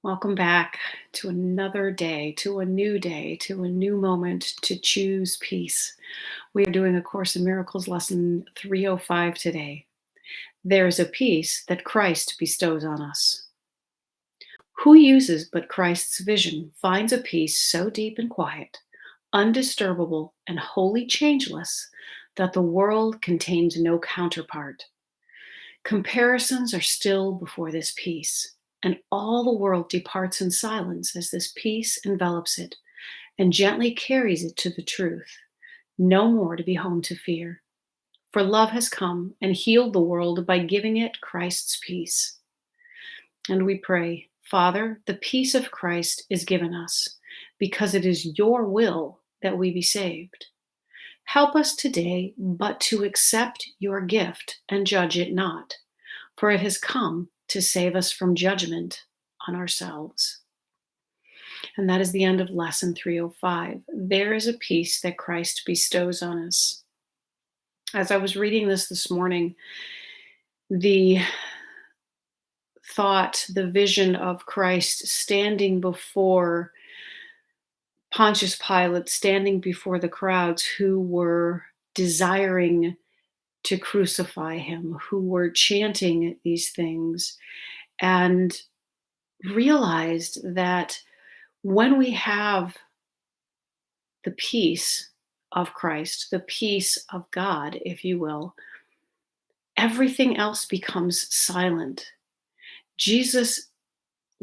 Welcome back to another day, to a new day, to a new moment to choose peace. We are doing A Course in Miracles lesson 305 today. There is a peace that Christ bestows on us. Who uses but Christ's vision finds a peace so deep and quiet, undisturbable, and wholly changeless that the world contains no counterpart. Comparisons are still before this peace, and all the world departs in silence as this peace envelops it and gently carries it to the truth, no more to be home to fear. For love has come and healed the world by giving it Christ's peace. And we pray, Father, the peace of Christ is given us because it is your will that we be saved. Help us today but to accept your gift and judge it not, for it has come to save us from judgment on ourselves. And that is the end of lesson 305. There is a peace that Christ bestows on us. As I was reading this morning, the thought, the vision of Christ standing before Pontius Pilate, standing before the crowds who were desiring to crucify him, who were chanting these things, and realized that when we have the peace of Christ, the peace of God, if you will, everything else becomes silent. Jesus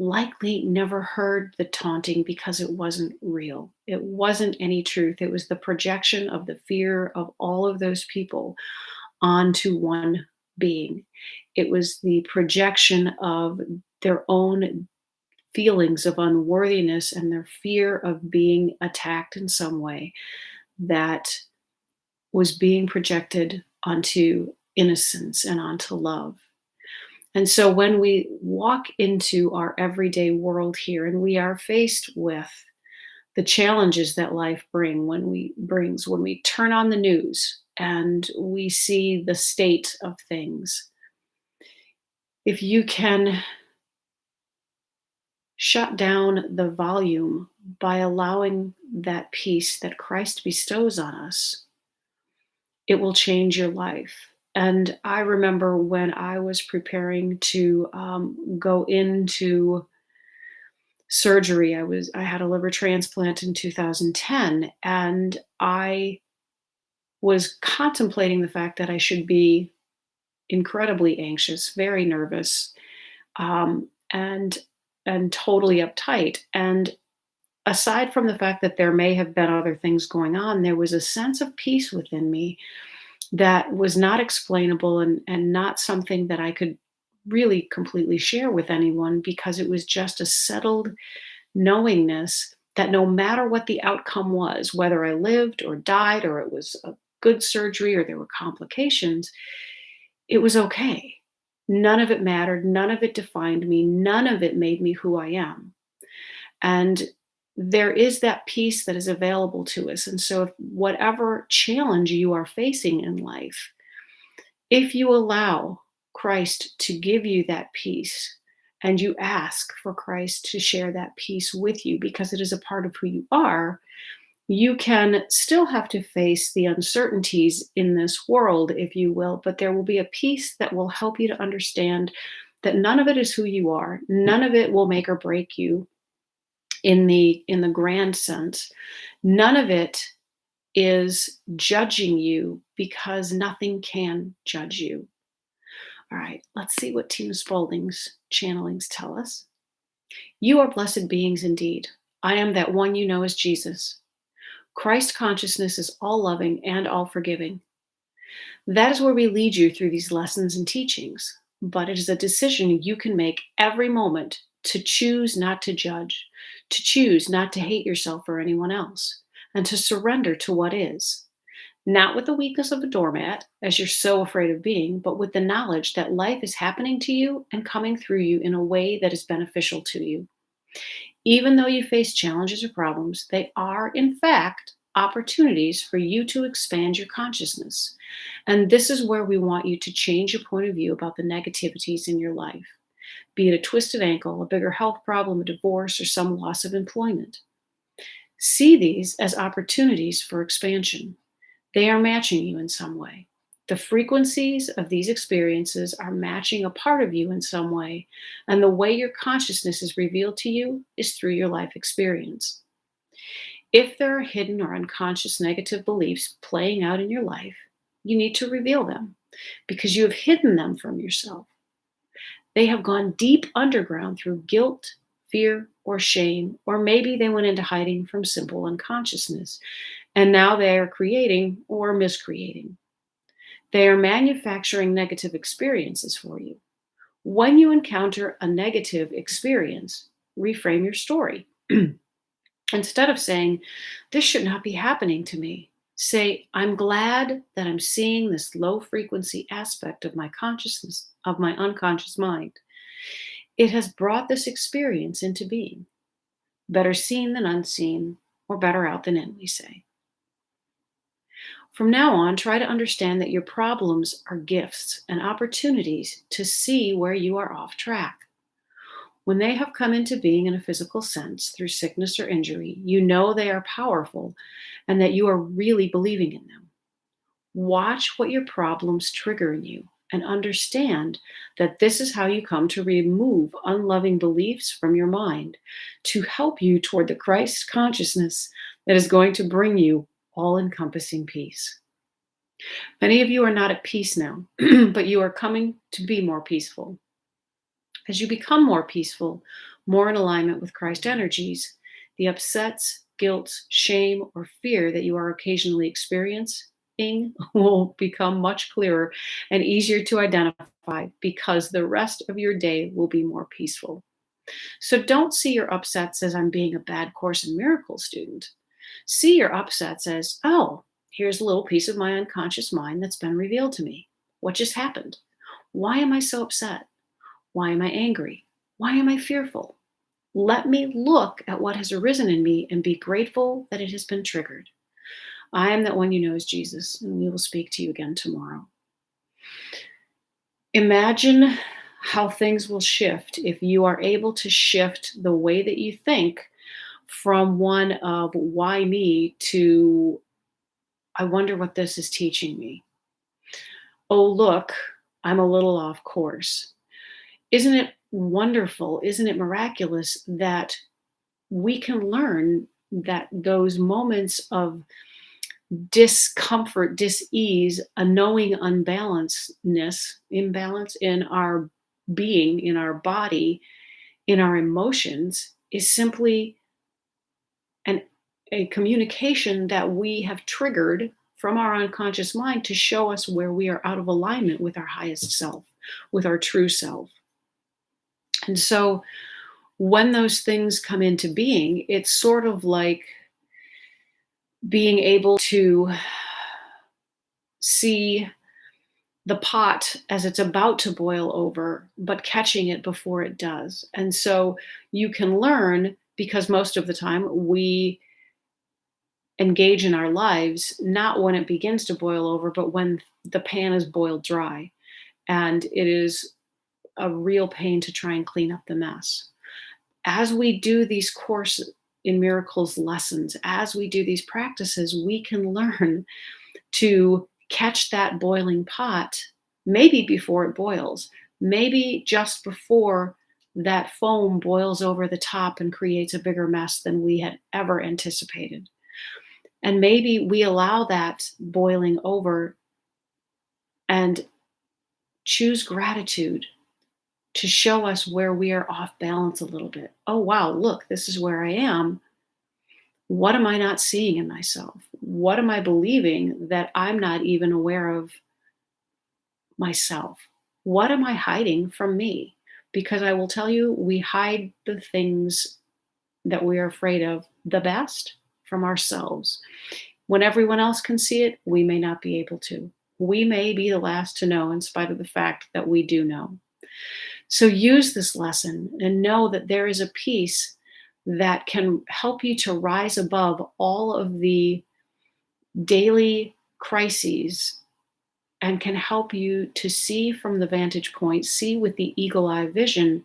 likely never heard the taunting because it wasn't real. It wasn't any truth. It was the projection of the fear of all of those people onto one being. It was the projection of their own feelings of unworthiness and their fear of being attacked in some way that was being projected onto innocence and onto love. And so when we walk into our everyday world here and we are faced with the challenges that life brings when we turn on the news and we see the state of things, if you can shut down the volume by allowing that peace that Christ bestows on us, it will change your life. And I remember when I was preparing to go into surgery, I had a liver transplant in 2010, and I was contemplating the fact that I should be incredibly anxious, very nervous, and totally uptight. And aside from the fact that there may have been other things going on, there was a sense of peace within me that was not explainable and not something that I could really completely share with anyone, because it was just a settled knowingness that no matter what the outcome was, whether I lived or died, or it was a good surgery or there were complications, it was okay. None of it mattered. None of it defined me. None of it made me who I am. And there is that peace that is available to us. And so, if whatever challenge you are facing in life, if you allow Christ to give you that peace and you ask for Christ to share that peace with you because it is a part of who you are, you can still have to face the uncertainties in this world, if you will, but there will be a peace that will help you to understand that none of it is who you are. None of it will make or break you in the grand sense. None of it is judging you, because nothing can judge you. All right, let's see what Team Spalding's channelings tell us. You are blessed beings indeed. I am that one you know as Jesus. Christ consciousness is all loving and all forgiving. That is where we lead you through these lessons and teachings, but it is a decision you can make every moment to choose not to judge, to choose not to hate yourself or anyone else, and to surrender to what is. Not with the weakness of a doormat, as you're so afraid of being, but with the knowledge that life is happening to you and coming through you in a way that is beneficial to you. Even though you face challenges or problems, they are, in fact, opportunities for you to expand your consciousness. And this is where we want you to change your point of view about the negativities in your life. be it a twisted ankle, a bigger health problem, a divorce, or some loss of employment. See these as opportunities for expansion. They are matching you in some way. The frequencies of these experiences are matching a part of you in some way, and the way your consciousness is revealed to you is through your life experience. If there are hidden or unconscious negative beliefs playing out in your life, you need to reveal them because you have hidden them from yourself. They have gone deep underground through guilt, fear, or shame, or maybe they went into hiding from simple unconsciousness, and now they are creating or miscreating. They are manufacturing negative experiences for you. When you encounter a negative experience, reframe your story. Instead of saying, "This should not be happening to me," say, "I'm glad that I'm seeing this low frequency aspect of my consciousness, of my unconscious mind. It has brought this experience into being. Better seen than unseen, or better out than in," we say. From now on, try to understand that your problems are gifts and opportunities to see where you are off track. When they have come into being in a physical sense through sickness or injury, you know they are powerful and that you are really believing in them. Watch what your problems trigger in you and understand that this is how you come to remove unloving beliefs from your mind to help you toward the Christ consciousness that is going to bring you all-encompassing peace. Many of you are not at peace now, but you are coming to be more peaceful. As you become more peaceful, more in alignment with Christ energies, the upsets, guilt, shame, or fear that you are occasionally experiencing will become much clearer and easier to identify because the rest of your day will be more peaceful. So don't see your upsets as I'm being a bad Course in Miracles student. See your upsets as, oh, here's a little piece of my unconscious mind that's been revealed to me. What just happened? Why am I so upset? Why am I angry? Why am I fearful? Let me look at what has arisen in me and be grateful that it has been triggered. I am that one you know as Jesus, and we will speak to you again tomorrow. Imagine how things will shift if you are able to shift the way that you think from one of why me to I wonder what this is teaching me. Oh, look, I'm a little off course. Isn't it wonderful? Isn't it miraculous that we can learn that those moments of discomfort, dis-ease, a knowing imbalance in our being, in our body, in our emotions is simply an a communication that we have triggered from our unconscious mind to show us where we are out of alignment with our highest self, with our true self. And so when those things come into being, it's sort of like being able to see the pot as it's about to boil over, but catching it before it does. And so you can learn, because most of the time we engage in our lives, not when it begins to boil over, but when the pan is boiled dry. And it is a real pain to try and clean up the mess. As we do these Course in Miracles lessons, as we do these practices, we can learn to catch that boiling pot, maybe before it boils, maybe just before that foam boils over the top and creates a bigger mess than we had ever anticipated. And maybe we allow that boiling over and choose gratitude to show us where we are off balance a little bit. Oh, wow, look, this is where I am. What am I not seeing in myself? What am I believing that I'm not even aware of myself? What am I hiding from me? Because I will tell you, we hide the things that we are afraid of the best from ourselves. When everyone else can see it, we may not be able to. We may be the last to know in spite of the fact that we do know. So use this lesson and know that there is a peace that can help you to rise above all of the daily crises and can help you to see from the vantage point, see with the eagle eye vision,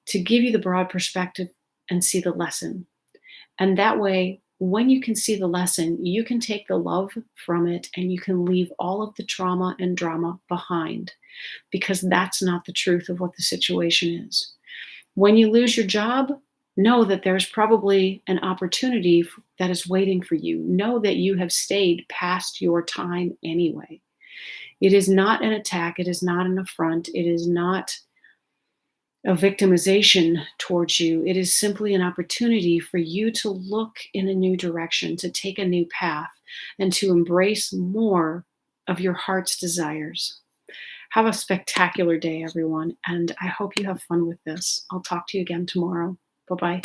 to give you the broad perspective and see the lesson. And that way, when you can see the lesson, you can take the love from it and you can leave all of the trauma and drama behind, because that's not the truth of what the situation is. When you lose your job, know that there's probably an opportunity that is waiting for you. Know that you have stayed past your time anyway. It is not an attack. It is not an affront. It is not a victimization towards you. It is simply an opportunity for you to look in a new direction, to take a new path, and to embrace more of your heart's desires. Have a spectacular day, everyone, and I hope you have fun with this. I'll talk to you again tomorrow. Bye-bye.